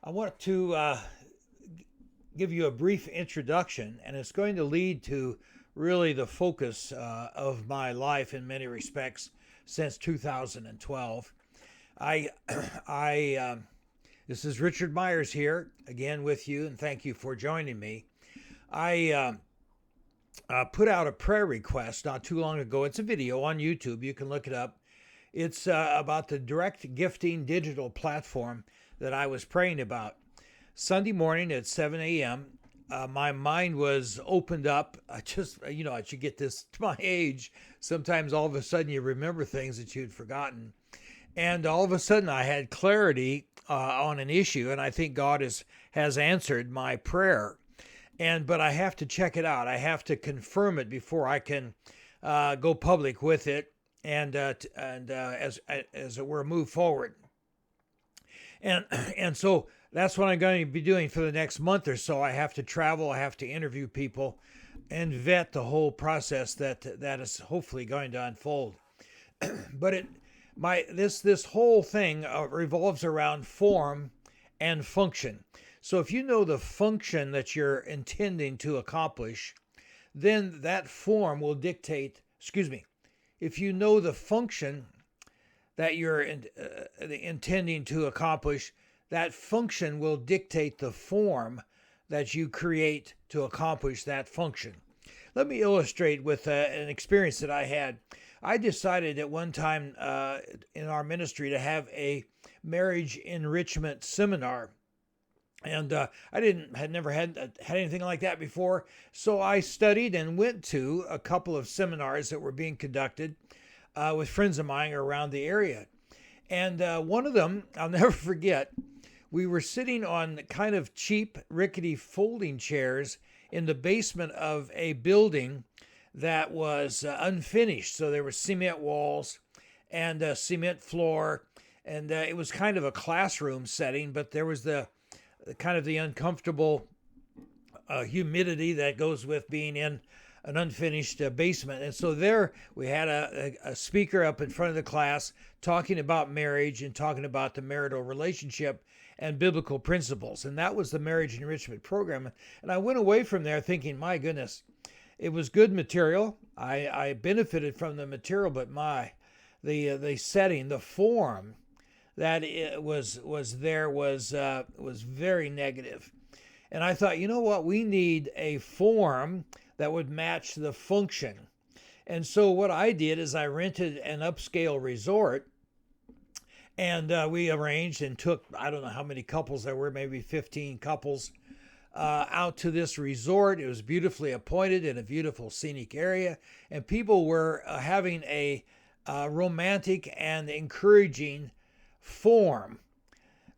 I want to give you a brief introduction, and it's going to lead to really the focus of my life in many respects since 2012. I, I, this is Richard Myers here again with you, and thank you for joining me. I put out a prayer request not too long ago. It's a video on YouTube. You can look it up. It's about the direct gifting digital platform that I was praying about. Sunday morning at 7 a.m., my mind was opened up. As you get this to my age, sometimes all of a sudden you remember things that you'd forgotten. And all of a sudden I had clarity on an issue, and I think God has answered my prayer. But I have to check it out. I have to confirm it before I can go public with it, as it were, move forward. And so that's what I'm going to be doing for the next month or so. I have to travel. I have to interview people, and vet the whole process that is hopefully going to unfold. But this whole thing revolves around form and function. So if you know the function that you're intending to accomplish, then that form will dictate. If you know the function that you're intending to accomplish, that function will dictate the form that you create to accomplish that function. Let me illustrate with an experience that I had. I decided at one time in our ministry to have a marriage enrichment seminar. And I had never had anything like that before. So I studied and went to a couple of seminars that were being conducted with friends of mine around the area. And one of them, I'll never forget, we were sitting on kind of cheap, rickety folding chairs in the basement of a building that was unfinished. So there were cement walls and a cement floor. And it was kind of a classroom setting, but there was the uncomfortable humidity that goes with being in an unfinished basement. And so there we had a speaker up in front of the class talking about marriage and talking about the marital relationship and biblical principles. And that was the marriage enrichment program. And I went away from there thinking, my goodness, it was good material. I benefited from the material, but the setting, the form that it was very negative. And I thought, you know what, we need a form that would match the function. And so what I did is I rented an upscale resort, and we arranged and took, I don't know how many couples there were, maybe 15 couples, out to this resort. It was beautifully appointed in a beautiful scenic area, and people were having a romantic and encouraging form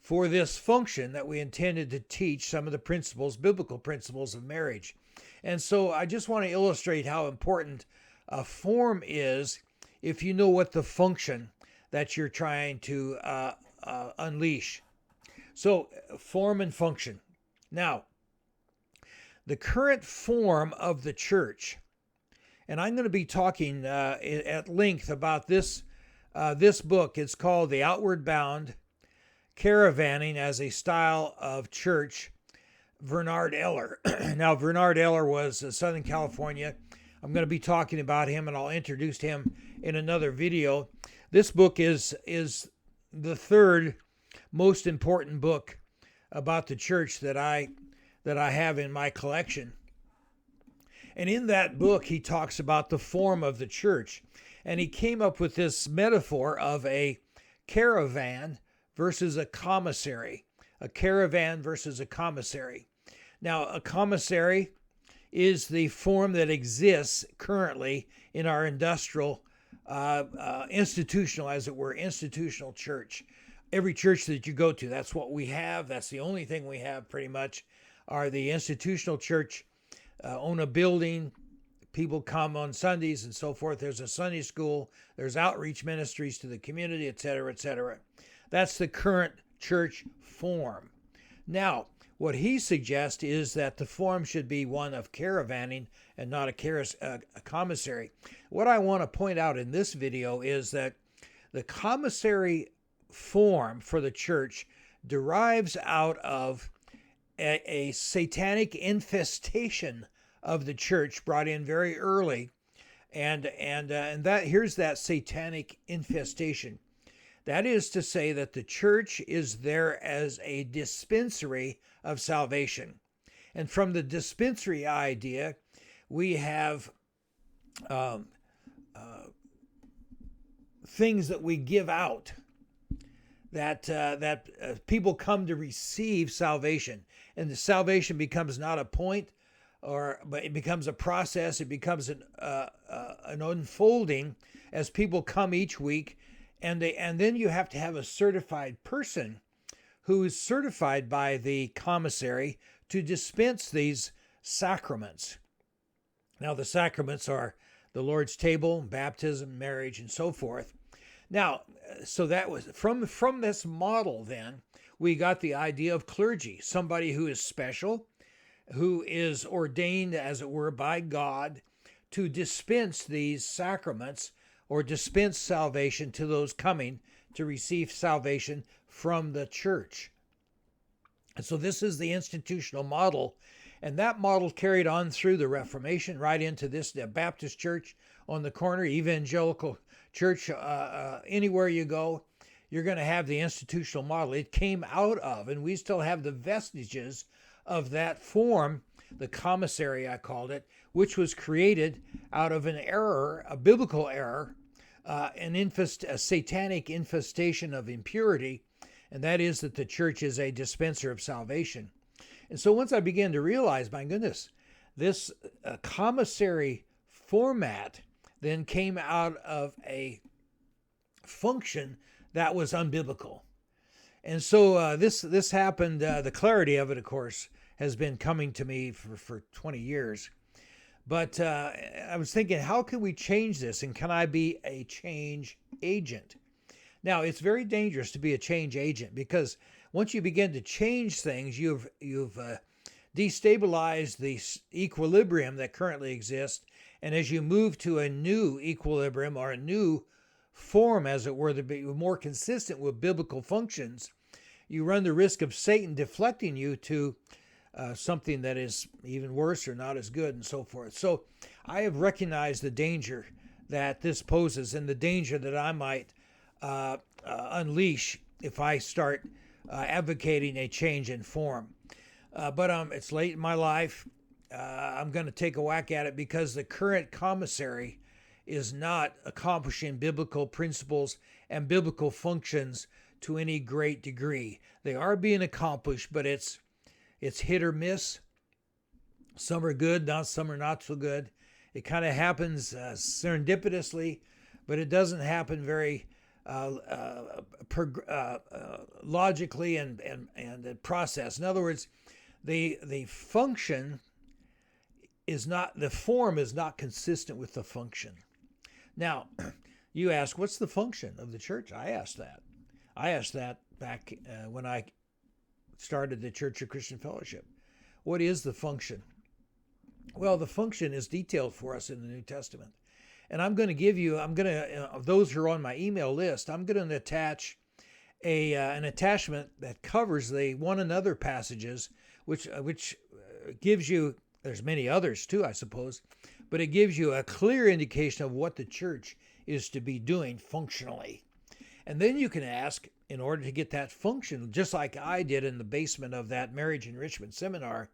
for this function that we intended to teach some of the principles, biblical principles of marriage. And so I just want to illustrate how important a form is if you know what the function that you're trying to unleash. So form and function. Now, the current form of the church, and I'm going to be talking at length about this book. It's called The Outward Bound, Caravanning as a Style of Church, Bernard Eller. Now, Bernard Eller was Southern California. I'm going to be talking about him, and I'll introduce him in another video. This book is the third most important book about the church that I have in my collection. And in that book, he talks about the form of the church. And he came up with this metaphor of a caravan versus a commissary. A caravan versus a commissary. Now, a commissary is the form that exists currently in our institutional, as it were, institutional church. Every church that you go to, that's what we have. That's the only thing we have pretty much, are the institutional church, own a building. People come on Sundays and so forth. There's a Sunday school. There's outreach ministries to the community, etc., etc. That's the current church form. Now, what he suggests is that the form should be one of caravanning and not a commissary. What I want to point out in this video is that the commissary form for the church derives out of a satanic infestation of the church brought in very early, and that here's that satanic infestation. That is to say that the church is there as a dispensary of salvation. And from the dispensary idea, we have things that we give out that people come to receive salvation, and the salvation becomes not a point, but it becomes a process. It becomes an unfolding as people come each week, and then you have to have a certified person who is certified by the commissary to dispense these sacraments. Now, the sacraments are the Lord's table, baptism, marriage, and so forth. Now, so that was from this model, then, we got the idea of clergy, somebody who is special, who is ordained, as it were, by God to dispense these sacraments or dispense salvation to those coming to receive salvation from the church. And so this is the institutional model, and that model carried on through the Reformation right into the Baptist church on the corner, evangelical church, anywhere you go, you're going to have the institutional model. It came out of, and we still have the vestiges of that form, the commissary I called it, which was created out of an error, a biblical error, a satanic infestation of impurity, and that is that the church is a dispenser of salvation. And so once I began to realize, my goodness, this commissary format then came out of a function that was unbiblical. And so this happened, the clarity of it, of course, has been coming to me for 20 years. But I was thinking, how can we change this? And can I be a change agent? Now, it's very dangerous to be a change agent, because once you begin to change things, you've destabilized the equilibrium that currently exists. And as you move to a new equilibrium, or a new form, as it were, to be more consistent with biblical functions, you run the risk of Satan deflecting you to something that is even worse or not as good, and so forth. So I have recognized the danger that this poses, and the danger that I might unleash if I start advocating a change in form. But it's late in my life. I'm going to take a whack at it, because the current commissary is not accomplishing biblical principles and biblical functions to any great degree. They are being accomplished, but it's hit or miss. Some are good, some are not so good. It kind of happens serendipitously, but it doesn't happen very logically and process. In other words, the function is not, the form is not consistent with the function. Now, you ask, what's the function of the church? I asked that back when I started the Church of Christian Fellowship. What is the function? Well, the function is detailed for us in the New Testament. And I'm going to give you, those who are on my email list, I'm going to attach an attachment that covers the one another passages, which gives you, there's many others too, I suppose, but it gives you a clear indication of what the church is to be doing functionally. And then you can ask, in order to get that function, just like I did in the basement of that marriage enrichment seminar,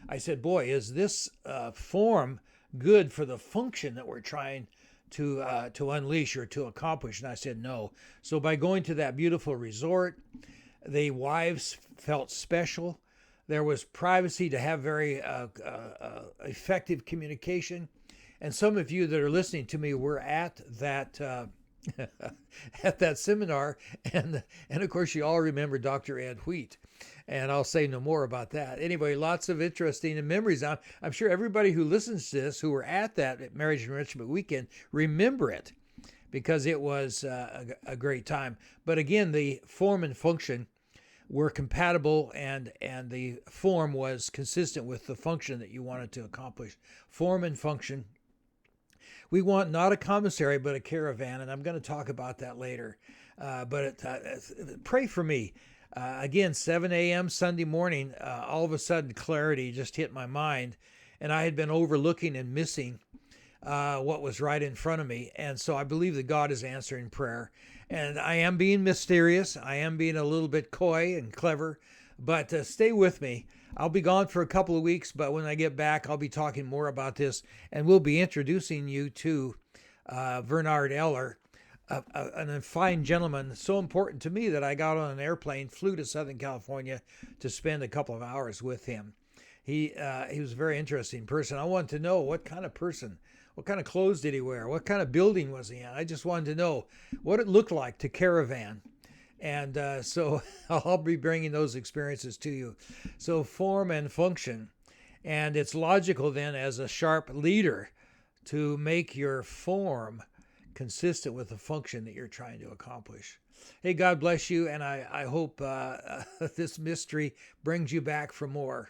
I said, boy, is this form good for the function that we're trying to unleash or to accomplish? And I said, no. So by going to that beautiful resort, the wives felt special. There was privacy to have very effective communication. And some of you that are listening to me were at that at that seminar, and of course you all remember Dr. Ed Wheat, and I'll say no more about that. Anyway, lots of interesting memories. I'm sure everybody who listens to this, who were at that Marriage Enrichment Weekend, remember it, because it was a great time. But again, the form and function were compatible, and the form was consistent with the function that you wanted to accomplish. Form and function. We want not a commissary, but a caravan, and I'm going to talk about that later. Pray for me. Again, 7 a.m. Sunday morning, all of a sudden clarity just hit my mind, and I had been overlooking and missing what was right in front of me. And so I believe that God is answering prayer. And I am being mysterious. I am being a little bit coy and clever, but stay with me. I'll be gone for a couple of weeks, but when I get back, I'll be talking more about this, and we'll be introducing you to Bernard Eller, a fine gentleman, so important to me that I got on an airplane, flew to Southern California to spend a couple of hours with him. He was a very interesting person. I wanted to know what kind of person, what kind of clothes did he wear, what kind of building was he in. I just wanted to know what it looked like to caravan. And so I'll be bringing those experiences to you. So form and function. And it's logical then as a sharp leader to make your form consistent with the function that you're trying to accomplish. Hey, God bless you. And I hope this mystery brings you back for more.